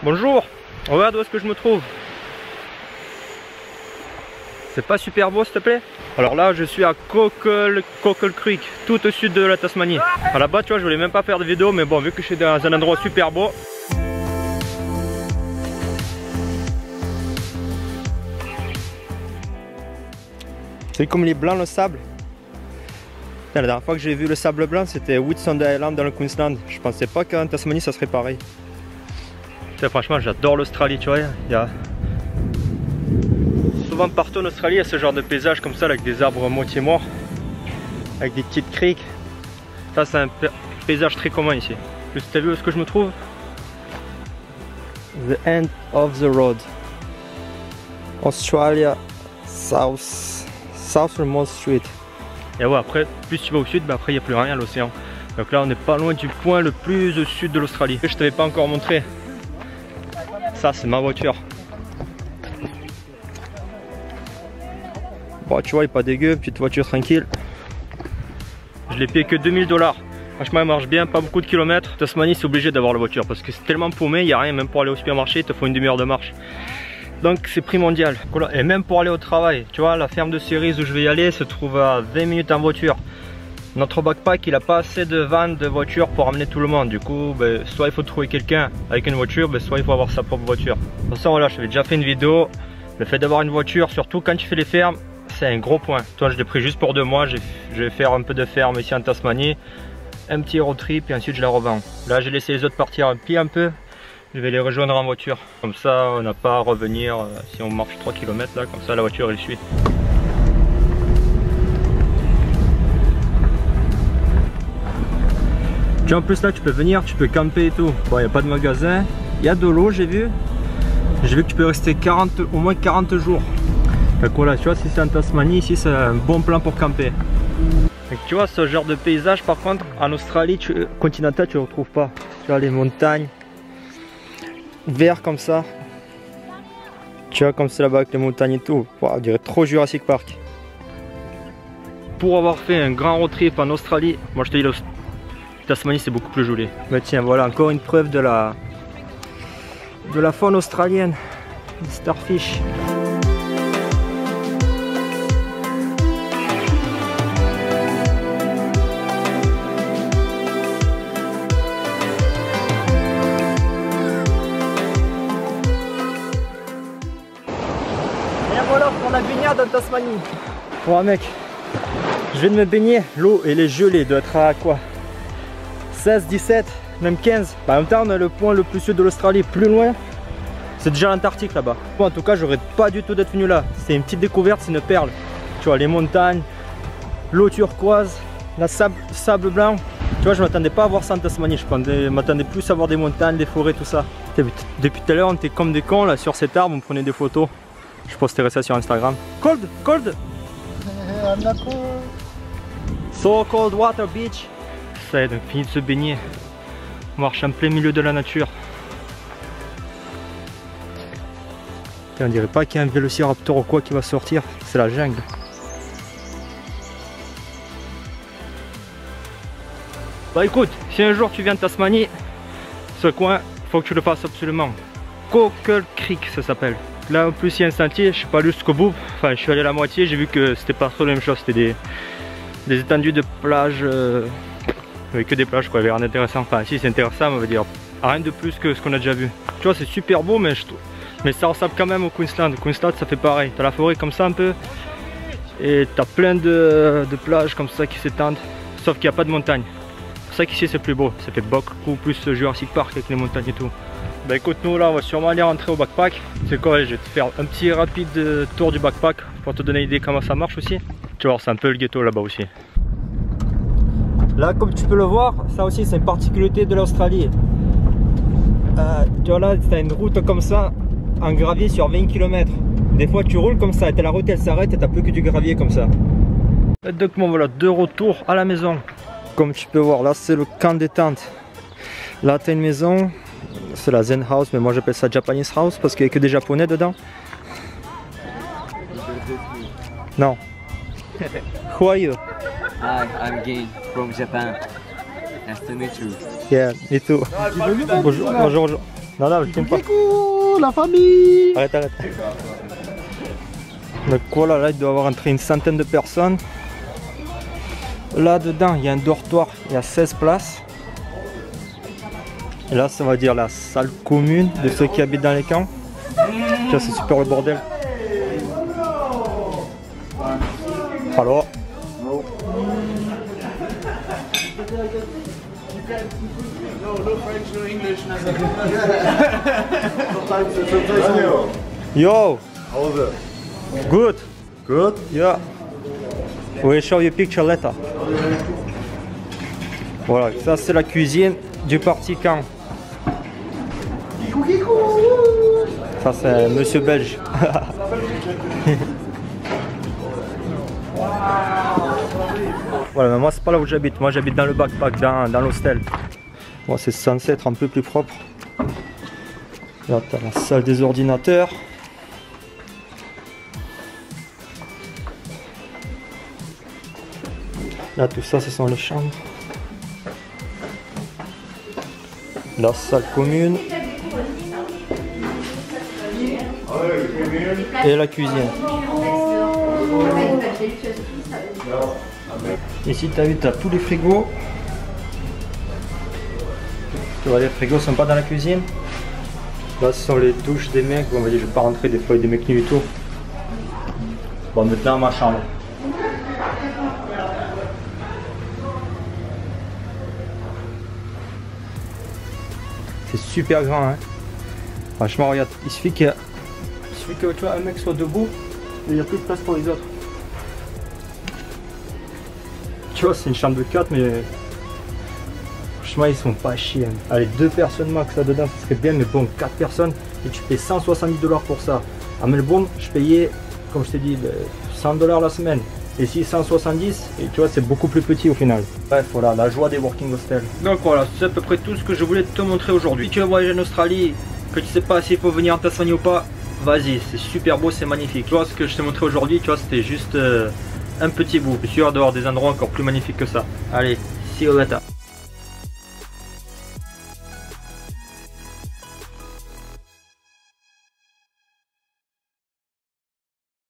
Bonjour, regarde où est-ce que je me trouve. C'est pas super beau s'il te plaît? Alors là je suis à Cockle Creek, tout au sud de la Tasmanie. À là-bas tu vois je voulais même pas faire de vidéo, mais bon vu que je suis dans un endroit super beau. C'est comme les blancs le sable. La dernière fois que j'ai vu le sable blanc c'était Whitsunday Island dans le Queensland. Je pensais pas qu'en Tasmanie ça serait pareil. Franchement j'adore l'Australie, tu vois, souvent partout en Australie il y a ce genre de paysage comme ça avec des arbres à moitié morts, avec des petites criques. Ça c'est un paysage très commun ici. Tu as vu où est-ce que je me trouve? The end of the road. Australia Southernmost Street. Et ouais, après plus tu vas au sud, bah après il n'y a plus rien à l'océan. Donc là on n'est pas loin du point le plus au sud de l'Australie. Je t'avais pas encore montré. Ça c'est ma voiture. Bon tu vois il est pas dégueu, petite voiture tranquille. Je l'ai payé que 2000 $. Franchement elle marche bien, pas beaucoup de kilomètres. Tasmanie c'est obligé d'avoir la voiture parce que c'est tellement paumé, il n'y a rien, même pour aller au supermarché il te faut une demi-heure de marche. Donc c'est primordial. Et même pour aller au travail, tu vois la ferme de Cerise où je vais y aller se trouve à 20 minutes en voiture. Notre backpack il a pas assez de vannes, de voitures pour amener tout le monde. Du coup ben, soit il faut trouver quelqu'un avec une voiture, ben, soit il faut avoir sa propre voiture. De toute façon voilà, j'avais déjà fait une vidéo. Le fait d'avoir une voiture, surtout quand tu fais les fermes, c'est un gros point. Toi je l'ai pris juste pour 2 mois. Je vais faire un peu de ferme ici en Tasmanie, un petit road trip et ensuite je la revends. Là j'ai laissé les autres partir un pied un peu. Je vais les rejoindre en voiture. Comme ça on n'a pas à revenir si on marche 3 km là, comme ça la voiture elle suit. Tu vois, en plus là tu peux venir, tu peux camper et tout. Bon il n'y a pas de magasin, il y a de l'eau j'ai vu. J'ai vu que tu peux rester au moins 40 jours. Donc voilà, tu vois si c'est en Tasmanie, ici c'est un bon plan pour camper. Donc, tu vois ce genre de paysage par contre en Australie continentale tu ne retrouves pas. Tu vois les montagnes, vert comme ça. Tu vois comme c'est là-bas avec les montagnes et tout. Wow, on dirait trop Jurassic Park. Pour avoir fait un grand road trip en Australie, moi je te dis Tasmanie c'est beaucoup plus joli. Mais tiens voilà encore une preuve de la faune australienne, des starfish. Et voilà pour la baignade en Tasmanie. Bon mec, je viens de me baigner, l'eau elle est gelée, doit être à quoi 16, 17, même 15. En même temps on a le point le plus sud de l'Australie, plus loin c'est déjà l'Antarctique là-bas. Bon, en tout cas j'aurais pas du tout d'être venu là. C'est une petite découverte, c'est une perle. Tu vois les montagnes, l'eau turquoise, la sable blanc. Tu vois je m'attendais pas à voir ça en Tasmanie. Je m'attendais plus à voir des montagnes, des forêts, tout ça. Depuis tout à l'heure on était comme des cons là sur cet arbre, on prenait des photos. Je posterai ça sur Instagram. Cold, cold. So cold water beach. Ça y est, donc fini de se baigner. On marche en plein milieu de la nature. Et on dirait pas qu'il y a un vélociraptor ou quoi qui va sortir. C'est la jungle. Bah écoute, si un jour tu viens de Tasmanie, ce coin, faut que tu le fasses absolument. Cockle Creek ça s'appelle. Là en plus il y a un sentier, je suis pas allé jusqu'au bout. Enfin je suis allé à la moitié, j'ai vu que c'était pas trop la même chose. C'était des étendues de plage. Avec que des plages quoi, il y avait rien d'intéressant. Enfin si c'est intéressant on va dire rien de plus que ce qu'on a déjà vu. Tu vois c'est super beau mais ça ressemble quand même au Queensland. Queensland ça fait pareil, t'as la forêt comme ça un peu. Et t'as plein de plages comme ça qui s'étendent. Sauf qu'il n'y a pas de montagne. C'est pour ça qu'ici c'est plus beau, ça fait beaucoup plus Jurassic Park avec les montagnes et tout. Bah écoute nous là on va sûrement aller rentrer au backpack. C'est quoi, je vais te faire un petit rapide tour du backpack pour te donner une idée comment ça marche aussi. Tu vois c'est un peu le ghetto là-bas aussi. Là comme tu peux le voir, ça aussi c'est une particularité de l'Australie. Tu vois là, tu as une route comme ça, en gravier sur 20 km. Des fois tu roules comme ça, et la route elle s'arrête et tu n'as plus que du gravier comme ça. Et donc bon voilà, de retour à la maison. Comme tu peux voir, là c'est le camp détente. Là tu as une maison, c'est la Zen House, mais moi j'appelle ça Japanese House parce qu'il n'y a que des Japonais dedans. Non. Who are you? Hi, I'm Gain from Japan. Nice to meet you. Yeah, me too. Bonjour, bonjour, bonjour. Non, non, je t'aime pas. Coucou, la famille. Arrête, arrête. Donc voilà, là il doit y avoir entré une centaine de personnes. Là dedans il y a un dortoir, il y a 16 places. Et là ça va dire la salle commune de ceux qui habitent dans les camps. Tu vois, c'est super le bordel. Alors yo, How's it? good. Good. Yeah. We'll show you picture later. Voilà, ça c'est la cuisine du parti camp. Ça c'est monsieur belge. Voilà, mais moi c'est pas là où j'habite, moi j'habite dans le backpack, dans l'hostel. Bon, c'est censé être un peu plus propre. Là t'as la salle des ordinateurs. Là tout ça ce sont les chambres. La salle commune. Et la cuisine. Ici tu as vu, tu as tous les frigos. Tu vois, les frigos sont pas dans la cuisine. Là ce sont les douches des mecs. Bon, on va dire, je vais pas rentrer des fois des mecs du tout. Bon, maintenant ma chambre. C'est super grand, hein. Franchement, regarde, il suffit que tu vois, un mec soit debout et il n'y a plus de place pour les autres. Tu vois, c'est une chambre de 4, mais franchement, ils sont pas chiés. Hein. Allez, 2 personnes max là-dedans, ça serait bien, mais bon, 4 personnes et tu payes 170 $ pour ça. À Melbourne, je payais, comme je t'ai dit, 100 $ la semaine. Et ici 170, et tu vois, c'est beaucoup plus petit au final. Bref, voilà, la joie des working hostels. Donc voilà, c'est à peu près tout ce que je voulais te montrer aujourd'hui. Si tu veux voyager en Australie, que tu sais pas s'il faut venir en Tasmanie ou pas, vas-y, c'est super beau, c'est magnifique. Tu vois, ce que je t'ai montré aujourd'hui, tu vois, c'était juste un petit bout. Je suis sûr d'avoir des endroits encore plus magnifiques que ça. Allez, see you later.